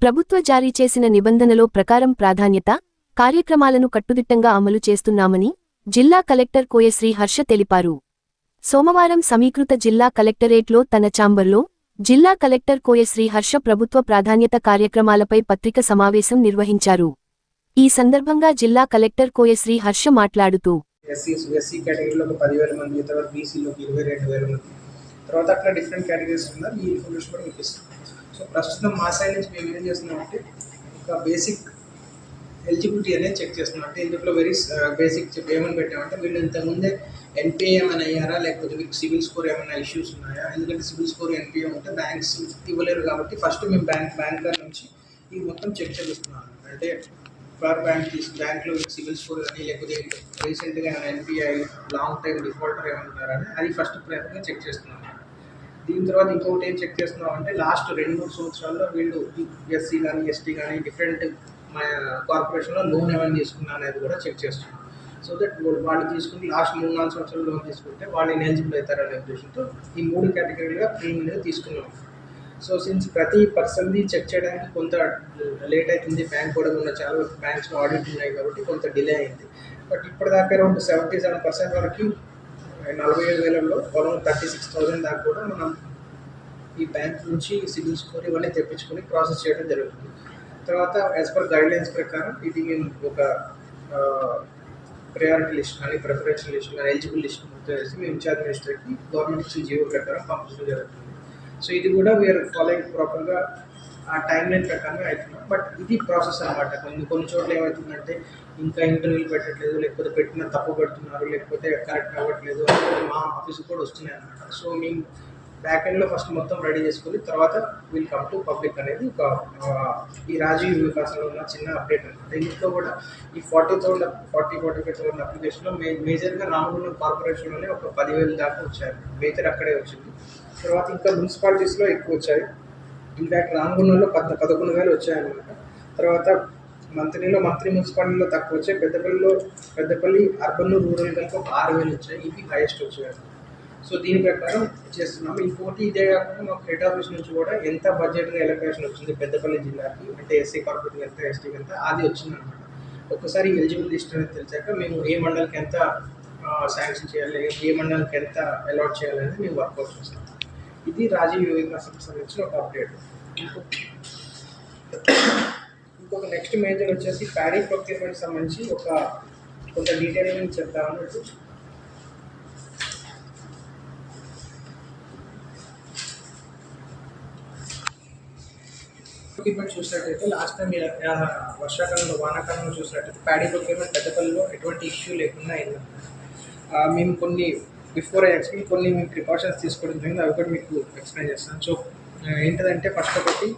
ప్రభుత్వ జారీ చేసిన నిబంధనలో ప్రకారం ప్రాధాన్యత కార్యక్రమాలను కట్టుదిట్టంగా అమలు చేస్తున్నామని జిల్లా కలెక్టర్ కోయశ్రీ హర్ష తెలిపారు. సోమవారం సమీకృత జిల్లా కలెక్టరేట్లో తన ఛాంబర్లో జిల్లా కలెక్టర్ కోయశ్రీ హర్ష ప్రభుత్వ ప్రాధాన్యత కార్యక్రమాలపై పత్రిక సమావేశం నిర్వహించారు. ఈ సందర్భంగా జిల్లా కలెక్టర్ కోయశ్రీ హర్ష మాట్లాడుతూ ఎస్సీ కేటగిరీలో 10,000 మంది, తర్వాత బీసీలోకి 22,000 మంది, తర్వాత అట్లా డిఫరెంట్ కేటగిరీస్ ఉన్నారు. ఈ ఇన్ఫర్మేషన్ కూడా మీకు ఇస్తాం. సో ప్రస్తుతం మా సైడ్ నుంచి మేము ఏం చేస్తున్నామంటే ఒక బేసిక్ ఎలిజిబిలిటీ అనేది చెక్ చేస్తున్నాం. అంటే ఇందులో వెరీ బేసిక్ ఏమని పెట్టామంటే వీళ్ళు ఇంతకుముందే ఎన్పిఏ ఏమైనా అయ్యారా, లేకపోతే మీకు సివిల్ స్కోర్ ఏమైనా ఇష్యూస్ ఉన్నాయా. ఎందుకంటే సివిల్ స్కోర్ ఎన్పిఏ ఉంటే బ్యాంక్స్ ఇవ్వలేరు కాబట్టి ఫస్ట్ మేము బ్యాంకర్ నుంచి ఇది మొత్తం చెక్ చేస్తున్నాం. అంటే ఫర్ బ్యాంక్లో సివిల్ స్కోర్ కానీ లేకపోతే రీసెంట్గా ఎన్పిఐ లాంగ్ టైం డిఫాల్టర్ ఏమైనా ఉన్నారని అది ఫస్ట్ ప్రయత్నంగా చెక్ చేస్తున్నాం. దీని తర్వాత ఇంకొకటి ఏం చెక్ చేస్తున్నాం అంటే లాస్ట్ 2-3 సంవత్సరాల్లో వీళ్ళు ఎస్సీ కానీ ఎస్టీ కానీ డిఫరెంట్ కార్పొరేషన్లో లోన్ ఏమైనా తీసుకున్నా అనేది కూడా చెక్ చేస్తున్నాం. సో దట్ వాళ్ళు తీసుకుని లాస్ట్ 3-4 సంవత్సరాలు లోన్ తీసుకుంటే వాళ్ళు ఎలిజిబుల్ అవుతారనే ఉద్దేశంతో ఈ 3 కేటగిరీగా ప్రీమియం తీసుకున్నాం. సో సిన్స్ ప్రతి పర్సన్ది చెక్ చేయడానికి కొంత లేట్ అవుతుంది. బ్యాంక్ కూడా ఉన్న చాలా బ్యాంక్స్లో ఆడిట్ ఉన్నాయి కాబట్టి కొంత డిలే అయింది. బట్ ఇప్పటిదాకా అరౌండ్ 77% వరకు 47,000లో అరౌండ్ 36,000 దాకా కూడా మనం ఈ బ్యాంక్ నుంచి సివిల్ స్కోర్ ఇవన్నీ తెప్పించుకొని ప్రాసెస్ చేయడం జరుగుతుంది. తర్వాత యాజ్ పర్ గైడ్లైన్స్ ప్రకారం ఇది మేము ఒక ప్రయారిటీ లిస్ట్ కానీ ప్రిఫరెన్షియల్ లిస్ట్ కానీ ఎలిజిబుల్ లిస్ట్ చేసి మేము ఇన్ఛార్జ్ మినిస్టర్కి గవర్నమెంట్ ఇచ్చిన జీవో ప్రకారం పంపించడం జరుగుతుంది. సో ఇది కూడా వీఆర్ ఫాలోయింగ్ ప్రాపర్గా ఆ టైం లైన్ ప్రకారమే అవుతున్నాం. బట్ ఇది ప్రాసెస్ అనమాట. కొన్ని చోట్ల ఏమవుతుందంటే ఇంకా ఇంటర్వ్యూలు పెట్టట్లేదు, లేకపోతే పెట్టిన తప్పు పెడుతున్నారు, లేకపోతే కరెక్ట్ అవ్వట్లేదు మా ఆఫీస్కి కూడా వస్తున్నాయి అనమాట. సో మేము బ్యాక్ ఎండ్లో ఫస్ట్ మొత్తం రెడీ చేసుకుని తర్వాత విల్ కమ్ టు పబ్లిక్ అనేది ఒక ఈ రాజీవ్ వికాసంలో ఉన్న చిన్న అప్డేట్ అనమాట. ఇంట్లో కూడా ఈ 45,000 అప్లికేషన్లో మేజర్గా రామగుండం కార్పొరేషన్లోనే ఒక 10,000 దాకా వచ్చాయి. మేజర్ అక్కడే వచ్చింది. తర్వాత ఇంకా మున్సిపాలిటీస్లో ఎక్కువ వచ్చాయి. ఇన్ఫ్యాక్ట్ రామగుండంలో 11,000 వచ్చాయన్నమాట. తర్వాత మంత్రి మున్సిపాలిటీలో తక్కువ వచ్చాయి. పెద్దపల్లి అర్బన్ రూరల్ కలిపి ఒక 6,000 వచ్చాయి. ఇవి హైయెస్ట్ వచ్చాయి. సో దీని ప్రకారం చేస్తున్నాము. ఇంకోటి ఇదే కాకుండా మాకు హెడ్ ఆఫీస్ నుంచి కూడా ఎంత బడ్జెట్గా ఎలొకేషన్ వచ్చింది పెద్దపల్లి జిల్లాకి, అంటే ఎస్సీ కార్పొరేషన్ ఎంత, ఎస్టీకి ఎంత, అది వచ్చిందన్నమాట. ఒక్కసారి ఎలిజిబుల్ లిస్ట్ అనేది తెలిసాక మేము ఏ మండలికి ఎంత శాంక్షన్ చేయాలి, ఏ మండలికి ఎంత అలాట్ చేయాలనేది మేము వర్కౌట్ చేస్తాం. ఇది రాజీవ్ వికాసం సంబంధించిన ఒక అప్డేట్. ఇంకొక నెక్స్ట్ మేజర్ వచ్చేసి ప్యాడీ ప్రొక్యూర్మెంట్ సంబంధించి కొంత డీటెయిలింగ్ చెప్తామన్నట్టు. ప్రొక్యూర్మెంట్ చూసినట్టయితే లాస్ట్ టైం వర్షాకాలంలో వానాకాలంలో చూసినట్టయితే ప్యాడీ ప్రొక్యూర్మెంట్ పెద్దపల్లిలో ఎటువంటి ఇష్యూ లేకుండా అయిందన్నమాట. మేము కొన్ని బిఫోర్ ఐ ఎక్స్ప్లెయిన్ కొన్ని మేము ప్రికాషన్స్ తీసుకోవడం జరిగింది. అవి కూడా మీకు ఎక్స్ప్లెయిన్ చేస్తాను. సో ఏంటంటే ఫస్ట్ ఒకటి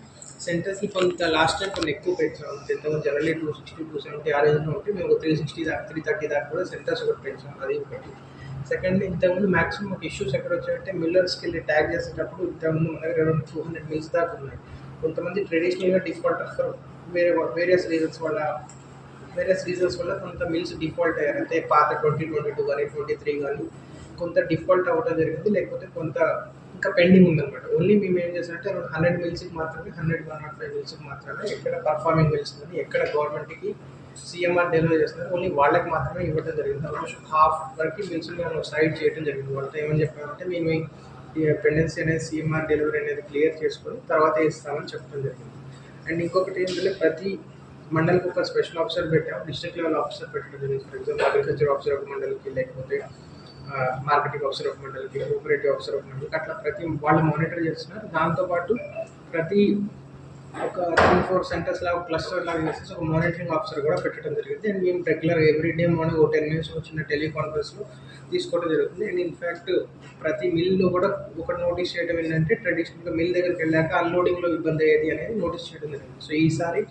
సెంటర్స్కి కొంత లాస్ట్ టైం కొన్ని ఎక్కువ పెంచాము. ఇంతకుముందు జనరల్లీ 260, 270 ఆ రేంజ్లో ఉంటే మేము 360 దాకా 330 దాకా కూడా సెంటర్స్ ఒకటి పెంచాము. అది ఒకటి. సెకండ్, ఇంతకుముందు మ్యాక్సిమం ఒక ఇష్యూస్ ఎక్కడ వచ్చాయంటే మిల్లర్స్కి వెళ్ళి ట్యాగ్ చేసేటప్పుడు ఇంతకుముందు మన దగ్గర 200 మిల్స్ దాకా ఉన్నాయి. కొంతమంది ట్రెడిషనల్గా డిఫాల్టర్స్ వేరియస్ రీజన్స్ వల్ల కొంత మిల్స్ డిఫాల్ట్ అయ్యారు. అంటే పాత 2022 కానీ 23 కానీ కొంత డిఫాల్ట్ అవ్వడం జరిగింది. లేకపోతే కొంత ఇంకా పెండింగ్ ఉందన్నమాట. ఓన్లీ మేము ఏం చేస్తామంటే 100 మిల్స్కి మాత్రమే, 105 మిల్స్కి మాత్రమే ఎక్కడ పర్ఫార్మింగ్ మిల్స్ ఉంది, ఎక్కడ గవర్నమెంట్కి సీఎంఆర్ డెలివరీ చేస్తున్నారు ఓన్లీ వాళ్ళకి మాత్రమే ఇవ్వడం జరిగింది. ఆల్మోస్ట్ హాఫ్ వరకు మిల్స్ మేము సైడ్ చేయడం జరిగింది. వాళ్ళతో ఏమని చెప్పామంటే మేము ఈ పెండెన్సీ అనేది సీఎంఆర్ డెలివరీ అనేది క్లియర్ చేసుకొని తర్వాత ఇస్తామని చెప్పడం జరిగింది. అండ్ ఇంకొకటి ఏంటంటే ప్రతి మండలికి ఒక స్పెషల్ ఆఫీసర్ పెట్టాము, డిస్ట్రిక్ట్ లెవెల్ ఆఫీసర్ పెట్టడం జరిగింది. ఫర్ ఎగ్జాంపుల్ అగ్రికల్చర్ ఆఫీసర్ ఒక మండలికి, లేకపోతే మార్కెటింగ్ ఆఫీసర్ ఒక మండలికి, కోఆపరేటివ్ ఆఫీసర్ ఒక మండలికి, అట్లా ప్రతి వాళ్ళు మానిటర్ చేస్తున్నారు. దాంతోపాటు ప్రతి ఒక 3-4 సెంటర్స్ లాగా క్లస్టర్ లాగా చేసేసి ఒక మానిటరింగ్ ఆఫీసర్ కూడా పెట్టడం జరిగింది. అండ్ మేము రెగ్యులర్ ఎవ్రీడే మార్నింగ్ ఒక 10 minutes చిన్న టెలికాన్ఫరెన్స్లో తీసుకోవడం జరుగుతుంది. అండ్ ఇన్ఫ్యాక్ట్ ప్రతి మిల్లో కూడా ఒక నోటీస్ చేయడం ఏంటంటే ట్రెడిషనల్గా మిల్ దగ్గరికి వెళ్ళాక అన్లోడింగ్లో ఇబ్బంది అయ్యేది అనేది నోటీస్ చేయడం జరిగింది. సో ఈసారి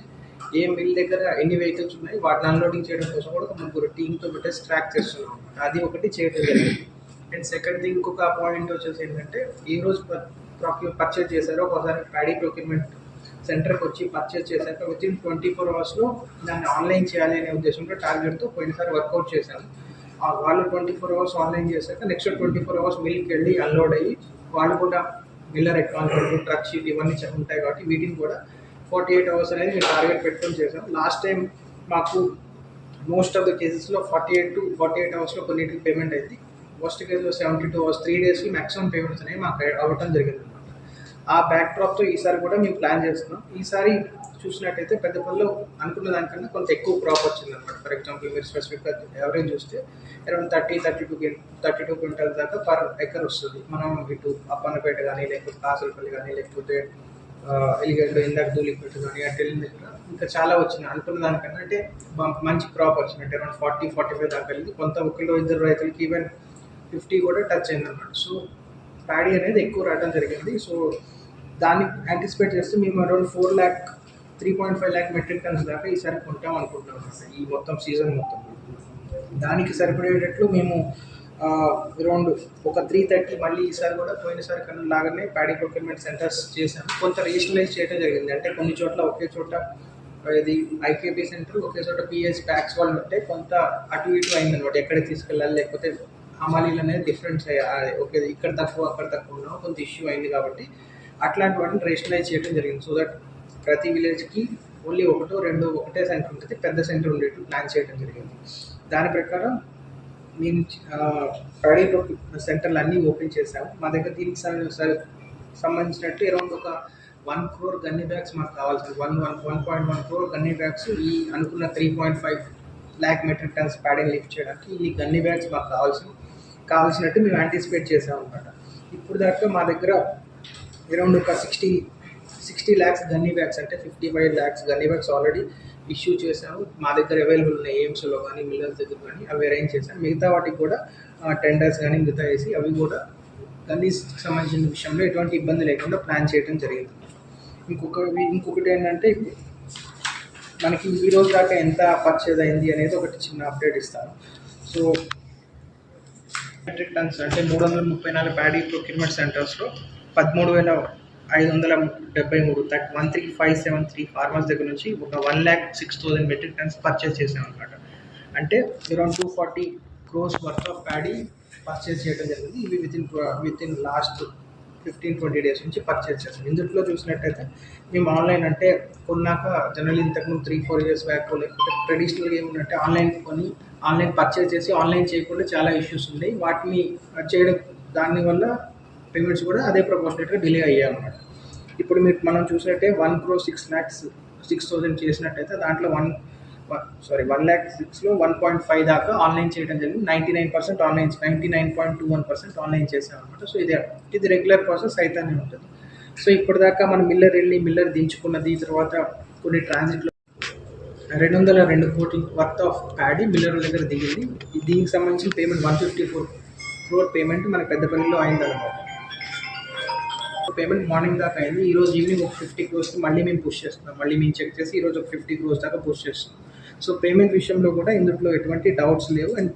ఏ మిల్ దగ్గర ఎన్ని వెహికల్స్ ఉన్నాయి వాటిని అన్లోడింగ్ చేయడం కోసం కూడా ఒక 3 టీంతో పెట్టేసి ట్రాక్ చేస్తున్నాం. అది ఒకటి చేయడం జరిగింది. అండ్ సెకండ్ థింగ్ ఇంకొక పాయింట్ వచ్చేసి ఏంటంటే ఈ రోజు పర్చేజ్ చేశారో ఒకసారి ప్యాడీ ప్రొక్యూర్మెంట్ సెంటర్కి వచ్చి పర్చేజ్ చేశాక వితిన్ 24 hours దాన్ని ఆన్లైన్ చేయాలి అనే ఉద్దేశంతో టార్గెట్తో పోయినసారి వర్కౌట్ చేశాను. వాళ్ళు 24 hours ఆన్లైన్ చేశాక నెక్స్ట్ 24 hours మిల్కి వెళ్ళి అన్లోడ్ అయ్యి వాళ్ళు కూడా మిల్లర్ అకౌంట్, ట్రక్ షీట్ ఇవన్నీ ఉంటాయి కాబట్టి వీటిని కూడా 48 అవర్స్ అనేది మేము టార్గెట్ పెట్టుకొని చేసాం. లాస్ట్ టైం మాకు మోస్ట్ ఆఫ్ ద కేసెస్లో 48 అవర్స్లో కొన్నిటికి పేమెంట్ అయింది. మోస్ట్ కేసులో 72 అవర్స్ 3 డేస్కి మ్యాక్సిమం పేమెంట్స్ అనేవి మాకు అవ్వటం జరిగింది అనమాట. ఆ బ్యాక్ డ్రాప్తో ఈసారి కూడా మేము ప్లాన్ చేస్తున్నాం. ఈసారి చూసినట్టయితే పెద్దపల్లిలో అనుకున్న దానికన్నా కొంత ఎక్కువ క్రాప్ వచ్చింది అనమాట. ఫర్ ఎగ్జాంపుల్ మీరు స్పెసిఫిక్గా ఎవరేజ్ చూస్తే అరౌండ్ 32 క్వింటల్స్ దాకా పర్ ఎకర్ వస్తుంది. మనం ఇటు అప్పన్నపేట కానీ లేకపోతే కాసలపల్లి కానీ లేకపోతే ఎలిగేట్లో ఇందాక దూలిపేట కానీ అటు వెళ్ళిన దగ్గర ఇంకా చాలా వచ్చినాయి అనుకున్న దానికన్నా. అంటే మంచి క్రాప్ వచ్చినట్టు అరౌండ్ 40-45 దాకా వెళ్ళింది. కొంత ఒకళ్ళు ఇద్దరు రైతులకి ఈవెన్ 50 కూడా టచ్ అయింది అనమాట. సో ప్యాడీ అనేది ఎక్కువ రావడం జరిగింది. సో దాన్ని యాంటిసిపేట్ చేస్తే మేము అరౌండ్ 3.5 lakh మెట్రిక్ టన్స్ దాకా ఈసారి కొంటాం అనుకుంటున్నాం అనమాట. ఈ మొత్తం సీజన్ మొత్తం దానికి సరిపడేటట్లు మేము అరౌండ్ ఒక 330 మళ్ళీ ఈసారి కూడా పోయినసారి కన్నా లాగానే ప్యాడీ ప్రొక్యూర్మెంట్ సెంటర్స్ చేశాము. కొంత రీజనలైజ్ చేయడం జరిగింది. అంటే కొన్ని చోట్ల ఒకే చోట ఇది ఐకేపీ సెంటర్, ఒకే చోట పిఎస్ ప్యాక్స్ వాళ్ళు ఉంటే కొంత అటు ఇటు అయిందనమాట. ఎక్కడికి తీసుకెళ్ళాలి లేకపోతే హమాలీలు అనేది డిఫరెన్స్ ఓకే ఇక్కడ తక్కువ అక్కడ తక్కువ ఉన్నాం కొంత ఇష్యూ అయింది. కాబట్టి అట్లాంటి వాటిని రేషనలైజ్ చేయడం జరిగింది. సో దట్ ప్రతి విలేజ్కి ఓన్లీ ఒకటే సెంటర్ ఉంటుంది, పెద్ద సెంటర్ ఉండేట్టు ప్లాన్ చేయడం జరిగింది. దాని ప్రకారం మేము ప్యాడీ సెంటర్లు అన్నీ ఓపెన్ చేసాము. మా దగ్గర దీనికి సంబంధించినట్టు అరౌండ్ ఒక 1 crore గన్నీ బ్యాగ్స్ మాకు కావాల్సింది. 1.1 crore గన్నీ బ్యాగ్స్ ఈ అనుకున్న 3.5 lakh మెట్రిక్ టన్స్ ప్యాడీని లిఫ్ట్ చేయడానికి ఈ గన్నీ బ్యాగ్స్ మాకు కావాల్సినట్టు మేము యాంటిసిపేట్ చేసాం అనమాట. ఇప్పుడు దాకా మా దగ్గర అరౌండ్ ఒక 60 lakhs గన్నీ బ్యాగ్స్ అంటే 55 lakhs gunny bags already issue చేసాము. మా దగ్గర అవైలబుల్ ఉన్నాయి ఎయిమ్స్లో కానీ మిల్లర్స్ దగ్గర కానీ అవి అరేంజ్ చేసాము. మిగతా వాటికి కూడా టెండర్స్ కానీ మిగతా వేసి అవి కూడా గన్నీస్కి సంబంధించిన విషయంలో ఎటువంటి ఇబ్బంది లేకుండా ప్లాన్ చేయడం జరిగింది. ఇంకొకటి ఏంటంటే మనకి ఈ రోజు దాకా ఎంత పర్చేజ్ అయింది అనేది ఒకటి చిన్న అప్డేట్ ఇస్తాను. సో మెట్రిక్ టన్స్ అంటే 334 ప్యాడీ ప్రొక్యూర్మెంట్ సెంటర్స్లో 13,573 13,573 ఫార్మర్స్ దగ్గర నుంచి ఒక 1,06,000 మెట్రిక్ టన్స్ పర్చేజ్ చేసాం అనమాట. అంటే around 240 crores worth of paddy purchase చేయడం జరిగింది. ఇవి విత్ ఇన్ లాస్ట్ 15-20 days నుంచి పర్చేజ్ చేస్తాం. ఇందులో చూసినట్టయితే మేము ఆన్లైన్ అంటే కొన్నాక జనరల్ ఇంతకుముందు 3-4 years బ్యాక్ లేకపోతే ట్రెడిషనల్గా ఏముందంటే ఆన్లైన్ పర్చేజ్ చేసి ఆన్లైన్ చేయకుండా చాలా ఇష్యూస్ ఉన్నాయి. వాటిని చేయడం దానివల్ల పేమెంట్స్ కూడా అదే ప్రపోర్షనేట్గా డిలే అయ్యాయి అన్నమాట. ఇప్పుడు మనం చూసినట్టే 1,06,000 చేసినట్టయితే దాంట్లో 1,06,000లో 1.5 దాకా ఆన్లైన్ చేయడం జరిగింది. 99% ఆన్లైన్ 99.21% ఆన్లైన్ చేసాం అనమాట. సో ఇది రెగ్యులర్ ప్రాసెస్ అయితేనే ఉంటుంది. సో ఇప్పటిదాకా మనం మిల్లర్ దించుకున్నది, తర్వాత కొన్ని ట్రాన్సిట్లో 202 crore worth of paddy Miller దగ్గర దిగింది. దీనికి సంబంధించిన పేమెంట్ 154 crore పేమెంట్ మన పెద్దపల్లిలో అయిందన్నమాట. పేమెంట్ మార్నింగ్ దాకా అయింది. ఈరోజు ఈవినింగ్ ఒక 50 crores మళ్ళీ మేము పుష్ చేస్తున్నాం. మళ్ళీ మేము చెక్ చేసి ఈరోజు ఒక 50 crores దాకా పుష్ చేస్తున్నాం. సో పేమెంట్ విషయంలో కూడా ఇందులో ఎటువంటి డౌట్స్ లేవు అండ్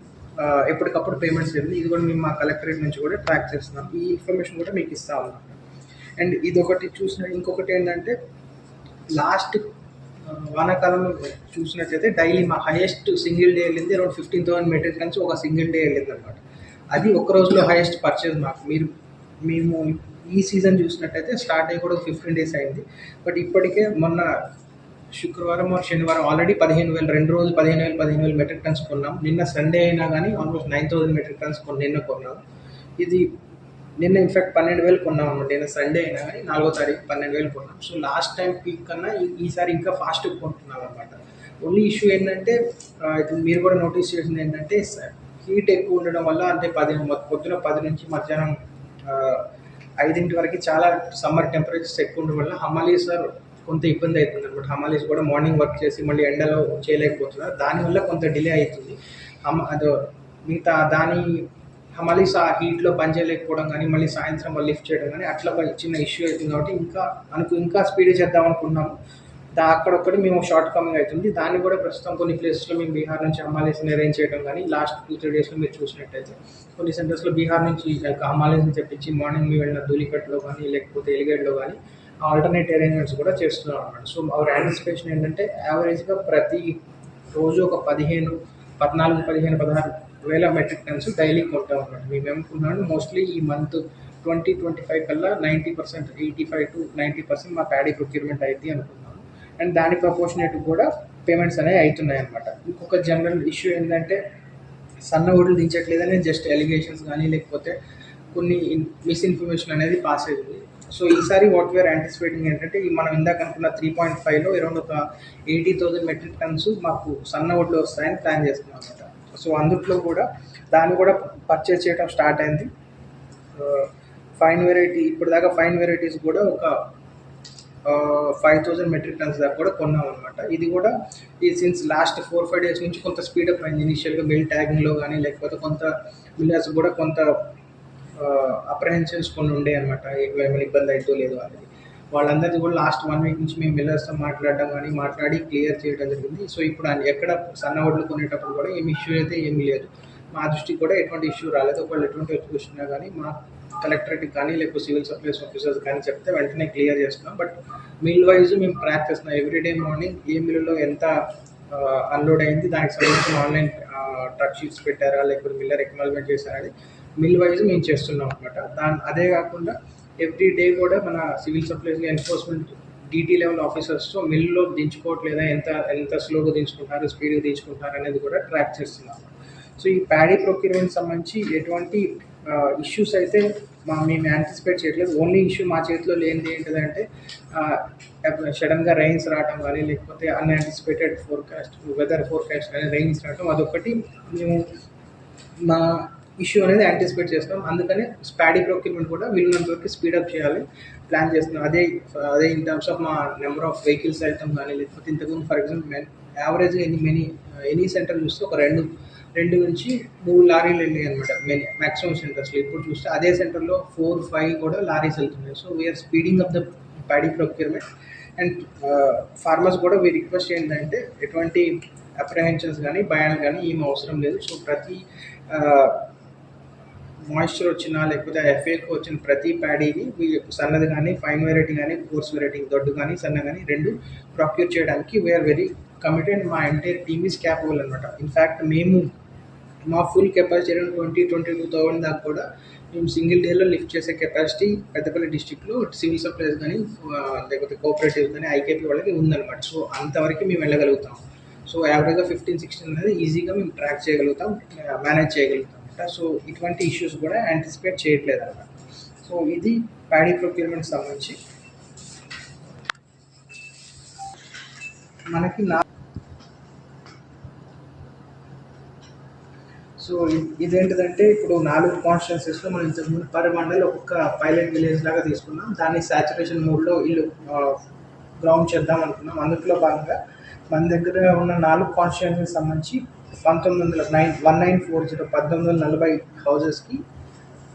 ఎప్పటికప్పుడు పేమెంట్స్ జరిగింది. ఇది కూడా మేము మా కలెక్టరేట్ నుంచి కూడా ట్రాక్ చేస్తున్నాం. ఈ ఇన్ఫర్మేషన్ కూడా మీకు ఇస్తా ఉన్నాం. అండ్ ఇదొకటి ఇంకొకటి ఏంటంటే లాస్ట్ వానాకాలంలో చూసినట్లయితే డైలీ మా హైయెస్ట్ సింగిల్ డే వెళ్ళింది అరౌండ్ 15,000 మెట్రిక్ టన్స్ ఒక సింగిల్ డే వెళ్ళింది అనమాట. అది ఒక రోజులో హైయెస్ట్ పర్చేజ్ మాకు. మేము ఈ సీజన్ చూసినట్టయితే స్టార్ట్ అయ్యి కూడా 15 days అయింది. బట్ ఇప్పటికే మొన్న శుక్రవారం శనివారం ఆల్రెడీ 15,000 2 రోజులు 15,000 మెట్రిక్ టన్స్ కొన్నాం. నిన్న సండే అయినా కానీ ఆల్మోస్ట్ 9,000 మెట్రిక్ టన్స్ నిన్న కొన్నాం. నిన్న ఇన్ఫాక్ట్ 12,000 కొన్నాం అనమాట. నిన్న సండే అయినా కానీ 4వ తారీఖు 12,000 కొన్నాం. సో లాస్ట్ టైం పీక్ కన్నా ఈసారి ఇంకా ఫాస్ట్గా కొంటున్నాం అనమాట. ఓన్లీ ఇష్యూ ఏంటంటే మీరు కూడా నోటీస్ చేసింది ఏంటంటే హీట్ ఎక్కువ ఉండడం వల్ల అంటే పొద్దున 10 నుంచి మధ్యాహ్నం 5 వరకు చాలా సమ్మర్ టెంపరేచర్స్ ఎక్కువ ఉండడం వల్ల హమాలీస్ కొంత ఇబ్బంది అవుతుంది అనమాట. హమాలీస్ కూడా మార్నింగ్ వర్క్ చేసి మళ్ళీ ఎండలో చేయలేకపోతున్నారు. దానివల్ల కొంత డిలే అవుతుంది. మిగతా హమాలీస్ ఆ హీట్లో పని చేయలేకపోవడం కానీ మళ్ళీ సాయంత్రం వాళ్ళు లిఫ్ట్ చేయడం కానీ అట్లా చిన్న ఇష్యూ అవుతుంది. కాబట్టి ఇంకా స్పీడ్ చేద్దాం అనుకున్నాము. అక్కడొక్కటి మేము షార్ట్ కమింగ్ అవుతుంది. దాన్ని కూడా ప్రస్తుతం కొన్ని ప్లేసెస్లో మేము బీహార్ నుంచి హమాలీస్ని అరేంజ్ చేయడం కానీ లాస్ట్ 2-3 daysలో మీరు చూసినట్టయితే కొన్ని సెంటర్స్లో బీహార్ నుంచి హమాలీస్ని తెప్పించి మార్నింగ్ మేము వెళ్ళిన ధూళికట్లో కానీ లేకపోతే ఎలిగేడ్లో కానీ ఆల్టర్నేట్ అరేంజ్మెంట్స్ కూడా చేస్తున్నాం అన్నమాట. సో అవర్ యాంటిసిపేషన్ ఏంటంటే యావరేజ్గా ప్రతి రోజు ఒక 16,000 మెట్రిక్ టన్స్ డైలీ కొంటాం అన్నమాట. మేము ఏమనుకున్నాను మోస్ట్లీ ఈ మంత్ 2025 కల్లా 85% to 90% మా ప్యాడీ ప్రొక్యూర్మెంట్ అయింది అనుకున్నాను. అండ్ దాని ప్రపోర్షనేట్ కూడా పేమెంట్స్ అనేవి అవుతున్నాయి అనమాట. ఇంకొక జనరల్ ఇష్యూ ఏంటంటే సన్న ఓట్లు దించట్లేదని జస్ట్ ఎలిగేషన్స్ కానీ లేకపోతే కొన్ని మిస్ఇన్ఫర్మేషన్ అనేది పాస్ అయింది. సో ఈసారి వాట్ వీఆర్ యాంటిసిపేటింగ్ ఏంటంటే మనం ఇందాక అనుకున్న 3.5లో అరౌండ్ ఒక 80,000 మెట్రిక్ టన్స్ మాకు సన్న ఓట్లు వస్తాయని ప్లాన్ చేస్తున్నాం అనమాట. సో అందుట్లో కూడా దాన్ని కూడా పర్చేస్ చేయడం స్టార్ట్ అయింది. ఫైన్ వెరైటీ ఇప్పుడు దాకా ఫైన్ వెరైటీస్ కూడా ఒక 5,000 మెట్రిక్ టన్స్ దాకా కూడా కొన్నాం అనమాట. ఇది కూడా ఈ సిన్స్ లాస్ట్ 4-5 డేస్ నుంచి కొంత స్పీడప్ అయింది. ఇనిషియల్గా మిల్ ట్యాగింగ్లో కానీ లేకపోతే కొంత మిల్లర్స్ కూడా కొంత అప్రహెన్షన్స్ కొన్ని ఉండే అనమాట, ఏమైనా ఇబ్బంది అవుతో లేదో అనేది. వాళ్ళందరిది కూడా లాస్ట్ 1 వీక్ నుంచి మేము మిల్లర్స్తో మాట్లాడి క్లియర్ చేయడం జరిగింది. సో ఇప్పుడు ఎక్కడ సన్న వడ్లు కొనేటప్పుడు కూడా ఏమి ఇష్యూ అయితే ఏమీ లేదు. మా దృష్టికి కూడా ఎటువంటి ఇష్యూ రాలేదు. ఒకవేళ ఎటువంటి ఇష్యూ వచ్చినా కానీ మా కలెక్టరేట్కి కానీ లేకపోతే సివిల్ సప్లైస్ ఆఫీసర్స్ కానీ చెప్తే వెంటనే క్లియర్ చేస్తున్నాం. బట్ మిల్ వైజ్ మేము ట్రాక్ చేస్తున్నాం. ఎవ్రీడే మార్నింగ్ ఏ మిల్లులో ఎంత అన్లోడ్ అయింది, దానికి సంబంధించిన ఆన్లైన్ ట్రక్ షీట్స్ పెట్టారా లేకపోతే మిల్లర్ ఎక్నాలజ్మెంట్ చేశారని మిల్ వైజ్ మేము చేస్తున్నాం అనమాట. అదే కాకుండా ఎవ్రీ డే కూడా మన civil supplies enforcement DT level ఆఫీసర్స్తో మిల్లో దించుకోవట్లేదా, ఎంత స్లోగా దించుకుంటున్నారు, స్పీడ్గా దించుకుంటున్నారు అనేది కూడా ట్రాక్ చేస్తున్నాం. సో ఈ ప్యాడీ ప్రొక్యూర్మెంట్ సంబంధించి ఎటువంటి ఇష్యూస్ అయితే మేము యాంటిసిపేట్ చేయట్లేదు. ఓన్లీ ఇష్యూ మా చేతిలో లేనిది ఏంటిదంటే సడన్గా రైన్స్ రావడం కానీ లేకపోతే అన్యాంటిసిపేటెడ్ వెదర్ ఫోర్కాస్ట్ కానీ రైన్స్ రావడం, అదొకటి మేము మా ఇష్యూ అనేది యాంటిసిపేట్ చేస్తాం. అందుకని ప్యాడీ ప్రొక్యూర్మెంట్ కూడా వీళ్ళంత వరకు స్పీడప్ చేయాలి ప్లాన్ చేస్తున్నాం. అదే ఇన్ టర్మ్స్ ఆఫ్ మా నెంబర్ ఆఫ్ వెహికల్స్ వెళ్తాం కానీ లేకపోతే ఇంతకుముందు ఫర్ ఎగ్జాంపుల్ యావరేజ్గా ఎనీ సెంటర్ చూస్తే ఒక 2 నుంచి 3 లారీలు వెళ్ళాయి అనమాట మ్యాక్సిమం సెంటర్స్లో. ఇప్పుడు చూస్తే అదే సెంటర్లో 4-5 కూడా లారీస్ వెళ్తున్నాయి. So we are speeding up the paddy procurement. And farmers కూడా వీ రిక్వెస్ట్ ఏంటంటే ఎటువంటి అప్రహెన్షన్స్ కానీ భయాలు కానీ ఏం అవసరం లేదు. సో ప్రతి మాయిశ్చర్ వచ్చినా లేకపోతే ఎఫ్ఏకు వచ్చిన ప్రతి ప్యాడీని సన్నది కానీ ఫైన్ వెరైటీ కానీ కోర్స్ వెరైటీ దొడ్డు కానీ సన్న కానీ 2 ప్రొక్యూర్ చేయడానికి వీఆర్ వెరీ కమిటెడ్. మా ఎంటైర్ టీమ్ ఈజ్ క్యాపబుల్ అనమాట. ఇన్ఫ్యాక్ట్ మేము మా ఫుల్ కెపాసిటీ 22,000 దాకా కూడా మేము సింగిల్ డేలో లిఫ్ట్ చేసే కెపాసిటీ పెద్దపల్లి డిస్టిక్లో సివిల్ సప్లైస్ కానీ లేకపోతే కోఆపరేటివ్స్ కానీ ఐకేపీ వాళ్ళకి ఉందన్నమాట. సో అంతవరకు మేము వెళ్ళగలుగుతాం. సో యావరేజ్గా 15-16 అనేది ఈజీగా మేము ట్రాక్ చేయగలుగుతాం, మేనేజ్ చేయగలుగుతాం. సో ఇటువంటి ఇష్యూస్ కూడా యాంటిసిపేట్ చేయట్లేదు అన్నమాట. సో ఇది ప్యాడీ ప్రొక్యూర్మెంట్ సంబంధించి మనకి సో ఇదేంటిదంటే ఇప్పుడు 4 కాన్స్టిట్యున్సీస్లో మనం ఇంతకుముందు పర్ మండల్ ఒక్కొక్క పైలట్ విలేజ్ లాగా తీసుకున్నాం. దాన్ని సాచురేషన్ మోడ్లో ఇల్లు గ్రౌండ్ చేద్దాం అనుకున్నాం. అందులో భాగంగా మన దగ్గర ఉన్న 4 కాన్స్టిట్యున్సీకి సంబంధించి 1940 హౌజెస్కి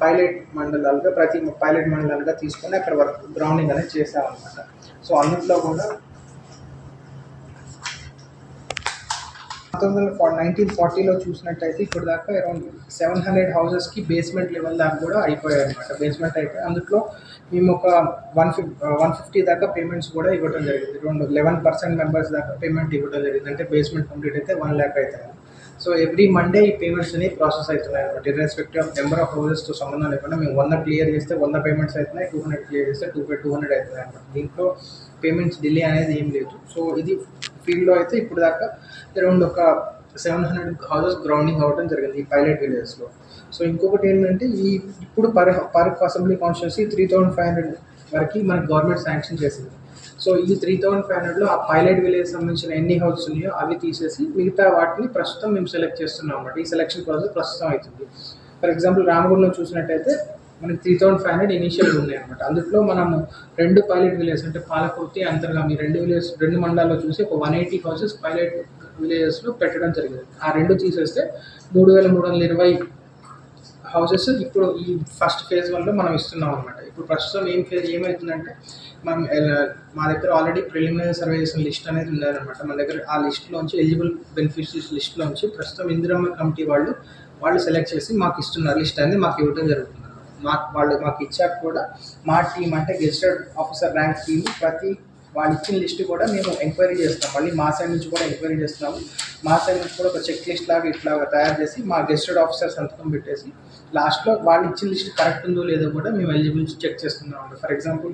పైలట్ మండలాలుగా తీసుకొని అక్కడ వర్క్ గ్రౌండింగ్ అనేది చేసామన్నమాట. సో అందులో కూడా 1940లో చూసినట్టయితే ఇప్పుడు దాకా అరౌండ్ 700 హౌజెస్కి బేస్మెంట్ లెవెల్ దాకా కూడా అయిపోయాయి అనమాట. బేస్మెంట్ అయిపోయి అందులో మేము ఒక 150 దాకా పేమెంట్స్ కూడా ఇవ్వడం జరిగింది. 11% మెంబర్స్ దాకా పేమెంట్ ఇవ్వడం జరిగింది. అంటే బేస్మెంట్ కంప్లీట్ అయితే 1 lakh అవుతాయి. సో ఎవ్రీ మండే ఈ పేమెంట్స్ అనేవి ప్రాసెస్ అవుతున్నాయి అనమాట. ఇర్రెస్పెక్టివ్ ఆఫ్ నెంబర్ ఆఫ్ హౌజెస్తో సంబంధం లేకుండా మేము 100 క్లియర్ చేస్తే 100 పేమెంట్స్ అవుతున్నాయి, 200 క్లియర్ చేస్తే 200 అవుతున్నాయి అనమాట. దీంట్లో పేమెంట్స్ డిలే అనేది ఏం లేదు. సో ఇది ఫీల్డ్లో అయితే ఇప్పుడు దాకా అరౌండ్ ఒక 700 హౌసెస్ గ్రౌండింగ్ అవ్వడం జరిగింది ఈ పైలట్ విలేజెస్లో. సో ఇంకొకటి ఏంటంటే ఇప్పుడు పర్ అసెంబ్లీ కాన్స్టిట్యున్సీ 3,500 వరకు మనకి గవర్నమెంట్ శాంక్షన్ చేసింది. సో ఈ 3,500లో ఆ పైలట్ విలేజ్ సంబంధించిన ఎన్ని హౌసెస్ ఉన్నాయో అవి తీసేసి మిగతా వాటిని ప్రస్తుతం మేము సెలెక్ట్ చేస్తున్నాం అన్నమాట. ఈ సెలెక్షన్ ప్రాసెస్ ప్రస్తుతం అవుతుంది. ఫర్ ఎగ్జాంపుల్ రామగుండంలో చూసినట్టయితే మనకి 3,500 ఇనిషియల్గా ఉన్నాయి అనమాట. అందులో మనము 2 పైలట్ విలేజ్ అంటే పాలకుర్తి, అంతర్గామి 2 మండలాల్లో చూసి ఒక 180 హౌసెస్ పైలట్ విలేజెస్లో పెట్టడం జరిగింది. ఆ 2 తీసేస్తే 3,320 హౌసెస్ ఇప్పుడు ఈ ఫస్ట్ ఫేజ్ 1లో మనం ఇస్తున్నాం అనమాట. ఇప్పుడు ప్రస్తుతం ఏమవుతుందంటే మా దగ్గర ఆల్రెడీ ప్రిలిమినరీ సర్వే చేసిన లిస్ట్ అనేది ఉందన్నమాట. మన దగ్గర ఆ లిస్ట్లోంచి ఎలిజిబుల్ బెనిఫిషరీస్ లిస్ట్లోంచి ప్రస్తుతం ఇందిరమ్మ కమిటీ వాళ్ళు సెలెక్ట్ చేసి మాకు ఇస్తున్నారు. లిస్ట్ అనేది మాకు ఇవ్వడం జరుగుతుంది. మాకు ఇచ్చాక కూడా మా టీం అంటే గెస్టెడ్ ఆఫీసర్ ర్యాంక్ టీం వాళ్ళు ఇచ్చిన లిస్ట్ కూడా మేము ఎంక్వైరీ చేస్తాం. మళ్ళీ మా సైడ్ నుంచి కూడా ఎంక్వైరీ చేస్తున్నాము. మా సైడ్ నుంచి కూడా ఒక చెక్ లిస్ట్ లాగా ఇట్లాగా తయారు చేసి మా గెస్టెడ్ ఆఫీసర్ సంతకం పెట్టేసి లాస్ట్లో వాళ్ళు ఇచ్చిన లిస్ట్ కరెక్ట్ ఉందో లేదో కూడా మేము ఎలిజిబిలిటీ చెక్ చేస్తున్నాం. ఫర్ ఎగ్జాంపుల్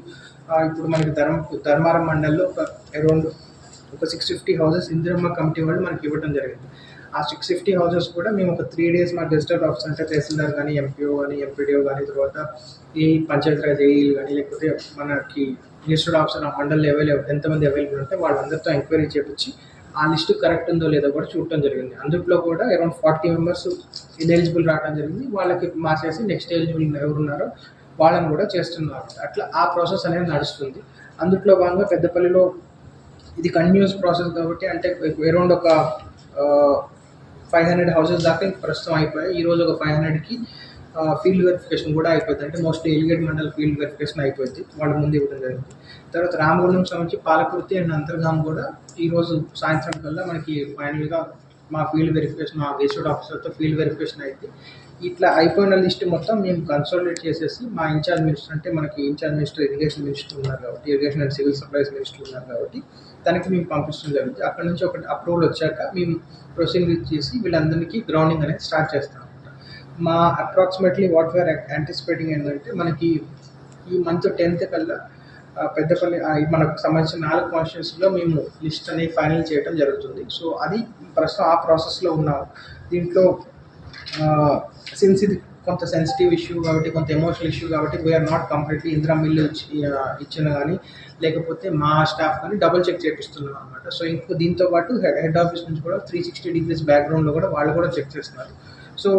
ఇప్పుడు మనకి ధర్మారం మండల్లో ఒక అరౌండ్ ఒక 650 హౌసెస్ ఇందిరమ్మ కమిటీ వాళ్ళు మనకి ఇవ్వడం జరిగింది. ఆ 650 హౌసెస్ కూడా మేము ఒక 3 days మా గెజిటెడ్ ఆఫీస్ అంటే తహసీల్దార్ కానీ, ఎంపీఓ కానీ, ఎంపీడీఓ కానీ, తర్వాత ఈ పంచాయతీరాజ్ ఏఈలు కానీ, లేకపోతే మనకి గెజిటెడ్ ఆఫీసర్ ఆ మండల్ లెవెల్ ఎంతమంది అవైలబుల్ ఉంటే వాళ్ళందరితో ఎంక్వైరీ చేపించి ఆ లిస్టు కరెక్ట్ ఉందో లేదో కూడా చూడటం జరిగింది. అందులో కూడా అరౌండ్ 40 మెంబర్స్ ఇనెలిజిబుల్ రావడం జరిగింది. వాళ్ళకి మార్చేసి నెక్స్ట్ ఎలిజిబుల్ ఎవరున్నారో వాళ్ళని కూడా చేస్తున్నారు. అట్లా ఆ ప్రాసెస్ అనేది నడుస్తుంది. అందులో భాగంగా పెద్దపల్లిలో ఇది కంటిన్యూస్ ప్రాసెస్ కాబట్టి అంటే అరౌండ్ ఒక 500 హౌసెస్ దాకా ప్రస్తుతం అయిపోయాయి. ఈరోజు ఒక 500కి ఫీల్డ్ వెరిఫికేషన్ కూడా అయిపోతుంది. అంటే మోస్ట్లీ ఎలిగేట్ మండల్ ఫీల్డ్ వెరిఫికేషన్ అయిపోయింది, వాళ్ళ ముందు ఇవ్వడం జరిగింది. తర్వాత రామగుండం సంబంధించి పాలకుర్తి అండ్ అంతర్గాం కూడా ఈరోజు సాయంత్రం కల్లా మనకి ఫైనల్గా మా ఫీల్డ్ వెరిఫికేషన్, మా గెజిటెడ్ ఆఫీసర్తో ఫీల్డ్ వెరిఫికేషన్ అయితే ఇట్లా అయిపోయిన లిస్ట్ మొత్తం మేము కన్సాలిడేట్ చేసేసి మా ఇన్ఛార్జ్ మినిస్టర్ అంటే మనకి ఇన్ఛార్జ్ మినిస్టర్ ఇరిగేషన్ మినిస్టర్ ఉన్నారు కాబట్టి, irrigation and civil supplies minister ఉన్నారు కాబట్టి దానికి మేము పంపించడం జరుగుతుంది. అక్కడ నుంచి ఒకటి అప్రూవల్ వచ్చాక మేము ప్రొసీడింగ్ చేసి వీళ్ళందరికీ గ్రౌండింగ్ అనేది స్టార్ట్ చేస్తాం. మా అప్రాక్సిమేట్లీ వాట్ వీఆర్ యాంటిసిపేటింగ్ ఏంటంటే మనకి ఈ మంత్ 10th కల్లా పెద్దపల్లి మనకు సంబంధించిన 4 కాన్స్టిట్యూన్సీలో మేము లిస్ట్ అనేది ఫైనల్ చేయడం జరుగుతుంది. సో అది ప్రస్తుతం ఆ ప్రాసెస్లో ఉన్నాము. దీంట్లో సిన్స్ ఇది కొంత సెన్సిటివ్ ఇష్యూ కాబట్టి, కొంత ఎమోషనల్ ఇష్యూ కాబట్టి we are not completely Indira mill ఇచ్చిన కానీ లేకపోతే మా స్టాఫ్ కానీ డబుల్ చెక్ చేపిస్తున్నాం అనమాట. సో ఇంకో దీంతో పాటు హెడ్ ఆఫీస్ నుంచి కూడా 360 degrees బ్యాక్గ్రౌండ్లో కూడా వాళ్ళు కూడా చెక్ చేస్తున్నారు. సో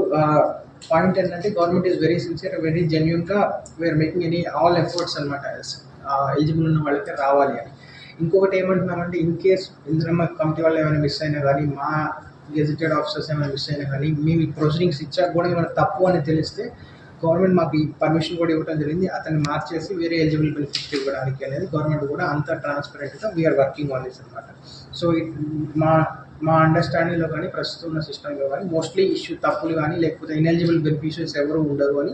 పాయింట్ ఏంటంటే government is very sincere, very జెన్యున్గా we're making any all efforts అనమాట ఎలిజిబుల్ ఉన్న వాళ్ళకి రావాలి అని. ఇంకొకటి ఏమంటున్నామంటే ఇన్ కేస్ ఇందిరమ్మ కమిటీ వాళ్ళు ఏమైనా మిస్ అయినా కానీ, మా గెజిటెడ్ ఆఫీసర్స్ ఏమైనా మిస్ అయినా కానీ, మేము ఈ ప్రొసీడింగ్స్ ఇచ్చాక కూడా ఏమైనా తప్పు అని తెలిస్తే గవర్నమెంట్ మాకు ఈ పర్మిషన్ కూడా ఇవ్వడం జరిగింది. అతన్ని మార్చేసి వేరే ఎలిజిబుల్ బెనిఫిట్ ఇవ్వడానికి అనేది గవర్నమెంట్ కూడా అంత ట్రాన్స్పరెంట్గా వీఆర్ వర్కింగ్ ఆన్ దిస్ అనమాట. సో మా అండర్స్టాండింగ్లో కానీ ప్రస్తుతం ఉన్న సిస్టంలో కానీ మోస్ట్లీ ఇష్యూ తప్పులు కానీ లేకపోతే ఇనెలిజిబుల్ బెనిఫిషియరీస్ ఎవరు ఉండరు అని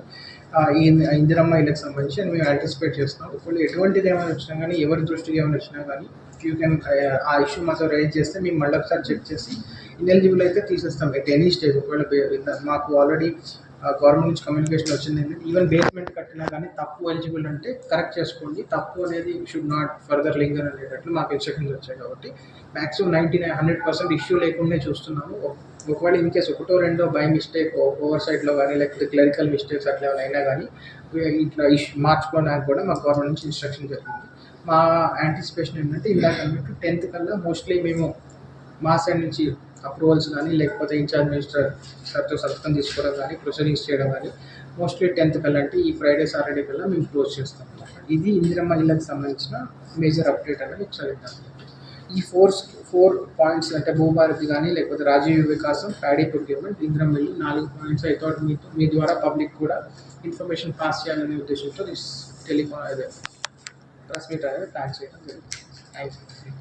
ఈ ఇందిరమ్మ ఇళ్ళకి సంబంధించి మేము యాంటిసిపేట్ చేస్తున్నాం. ఇప్పుడు ఎటువంటిది ఏమైనా వచ్చినా కానీ, ఎవరి దృష్టికి ఏమైనా వచ్చినా కానీ యూ కెన్ ఆ ఇష్యూ మాతో రైజ్ చేస్తే మేము మళ్ళీ ఒకసారి చెక్ చేసి ఇనెలిజిబుల్ అయితే తీసేస్తాం ఎట్ ఎనీ స్టేజ్. ఒకవేళ మాకు ఆల్రెడీ గవర్నమెంట్ నుంచి కమ్యూనికేషన్ వచ్చింది ఏంటంటే ఈవెన్ బేస్మెంట్ కట్టినా కానీ తప్పు ఎలిజిబుల్ అంటే కరెక్ట్ చేసుకోండి, తప్పు అనేది షుడ్ నాట్ ఫర్దర్ లింగర్ అనేటట్లు మాకు ఇన్స్ట్రక్షన్స్ వచ్చాయి. కాబట్టి మ్యాక్సిమం 100% ఇష్యూ లేకుండా చూస్తున్నాము. ఒకవేళ ఇన్ కేసు ఒకటో రెండో బై మిస్టేక్ ఓవర్ సైట్లో కానీ లేకపోతే క్లరికల్ మిస్టేక్స్ అట్లా ఏమైనా అయినా కానీ ఇట్లా ఇష్యూ మార్చుకోవడానికి కూడా మాకు గవర్నమెంట్ నుంచి ఇన్స్ట్రక్షన్ జరిగింది. మా యాంటిసిపేషన్ ఏంటంటే ఇందాక అన్నట్టు 10th కల్లా మోస్ట్లీ మేము మా సైడ్ నుంచి అప్రూవల్స్ కానీ లేకపోతే ఇన్ఛార్జ్ మినిస్టర్ సార్తో సంతకం తీసుకోవడం కానీ, ప్రొసీడింగ్స్ చేయడం కానీ మోస్ట్లీ 10th కల్లా అంటే ఈ ఫ్రైడే సాటర్డే కల్లా మేము క్లోజ్ చేస్తాం అన్నమాట. ఇది ఇందిరమ్మ ఇళ్ళకి సంబంధించిన మేజర్ అప్డేట్ అనేది ఒకసారి ఈ 4 పాయింట్స్ అంటే భూభారతి కానీ లేకపోతే రాజీవ్ వికాసం, ప్యాడీ ప్రొక్యూర్మెంట్, ఇందిరమ్మ ఇల్లు 4 పాయింట్స్ ఐ థాట్ మీ ద్వారా పబ్లిక్ కూడా ఇన్ఫర్మేషన్ పాస్ చేయాలనే ఉద్దేశంతో టెలిఫోన్ అదే ప్రెస్ మీట్ అనేది ప్లాన్ చేయడం జరిగింది. Thank you.